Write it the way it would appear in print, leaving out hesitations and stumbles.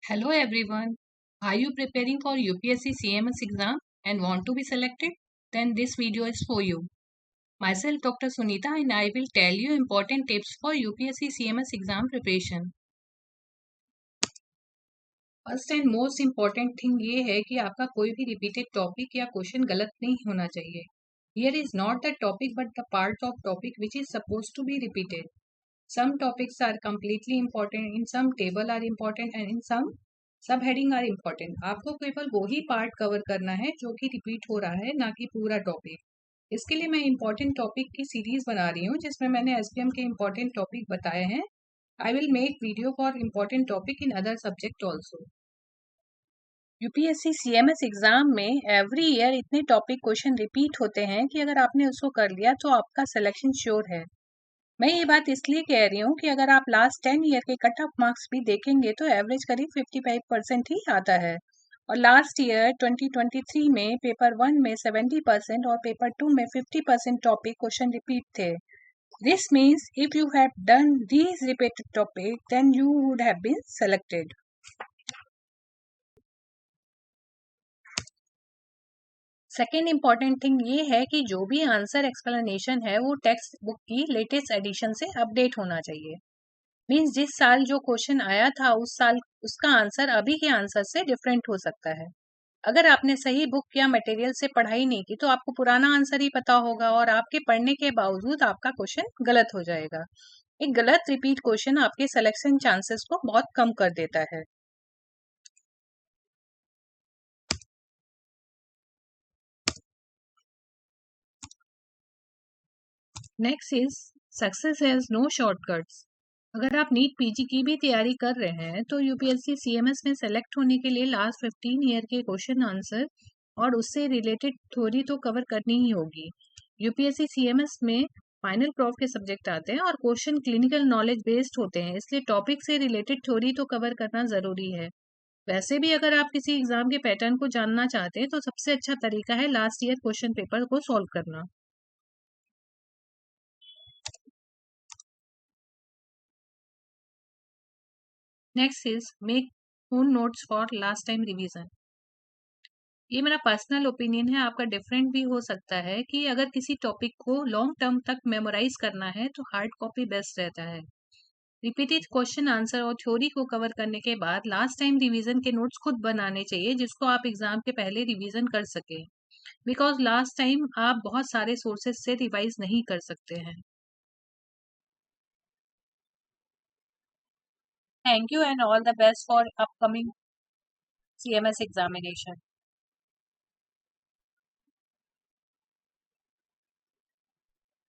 Hello everyone. Are you preparing for UPSC CMS exam and want to be selected? Then this video is for you. Myself Dr. Sunita and I will tell you important tips for UPSC CMS exam preparation. First and most important thing ये है कि आपका कोई भी repeated topic या question गलत नहीं होना चाहिए. Here is not the topic but the part of topic which is suppose to be repeated. Some topics are completely important, in some table are important and in some सब heading are important. आपको केवल वो ही part cover करना है जो कि repeat हो रहा है, ना कि पूरा टॉपिक. इसके लिए मैं इम्पोर्टेंट टॉपिक की सीरीज बना रही हूँ जिसमें मैंने एसपीएम के इम्पोर्टेंट टॉपिक बताए हैं. I will make video for important topic in other subject also. UPSC CMS exam में एवरी ईयर इतने टॉपिक क्वेश्चन रिपीट होते हैं कि अगर आपने उसको कर लिया तो आपका सिलेक्शन श्योर है. मैं ये बात इसलिए कह रही हूँ कि अगर आप लास्ट 10 ईयर के कट ऑफ मार्क्स भी देखेंगे तो एवरेज करीब 55% ही आता है. और लास्ट ईयर 2023 में पेपर 1 में 70% और पेपर 2 में 50% टॉपिक क्वेश्चन रिपीट थे. This means if you have done these repeated topic then you would have been selected. Second important thing ये है कि जो भी आंसर एक्सप्लेनेशन है वो टेक्स्ट बुक की लेटेस्ट एडिशन से अपडेट होना चाहिए. मीन्स जिस साल जो क्वेश्चन आया था उस साल उसका आंसर अभी के आंसर से डिफरेंट हो सकता है. अगर आपने सही बुक या मटेरियल से पढ़ाई नहीं की तो आपको पुराना आंसर ही पता होगा और आपके पढ़ने के बावजूद आपका क्वेश्चन गलत हो जाएगा. एक गलत रिपीट क्वेश्चन आपके सिलेक्शन चांसेस को बहुत कम कर देता है. Next is success has no shortcuts. अगर आप नीट पीजी की भी तैयारी कर रहे हैं तो यूपीएससी सीएमएस में सेलेक्ट होने के लिए लास्ट 15 ईयर के क्वेश्चन आंसर और उससे रिलेटेड थ्योरी तो कवर करनी ही होगी. यूपीएससी सीएमएस में फाइनल प्रॉफ के सब्जेक्ट आते हैं और क्वेश्चन क्लिनिकल नॉलेज बेस्ड होते हैं, इसलिए टॉपिक से रिलेटेड थ्योरी तो कवर करना जरूरी है. वैसे भी अगर आप किसी एग्जाम के पैटर्न को जानना चाहते हैं तो सबसे अच्छा तरीका है लास्ट ईयर क्वेश्चन पेपर को सॉल्व करना. Next is make own notes for last time revision. ये मेरा पर्सनल ओपिनियन है, आपका डिफरेंट भी हो सकता है कि अगर किसी टॉपिक को लॉन्ग टर्म तक मेमोराइज करना है तो हार्ड कॉपी बेस्ट रहता है. रिपीटेड क्वेश्चन आंसर और थ्योरी को कवर करने के बाद लास्ट टाइम रिवीजन के नोट्स खुद बनाने चाहिए जिसको आप एग्जाम के पहले रिवीजन कर सके, बिकॉज लास्ट टाइम आप बहुत सारे सोर्सेज से रिवाइज नहीं कर सकते हैं. Thank you and all the best for upcoming CMS examination.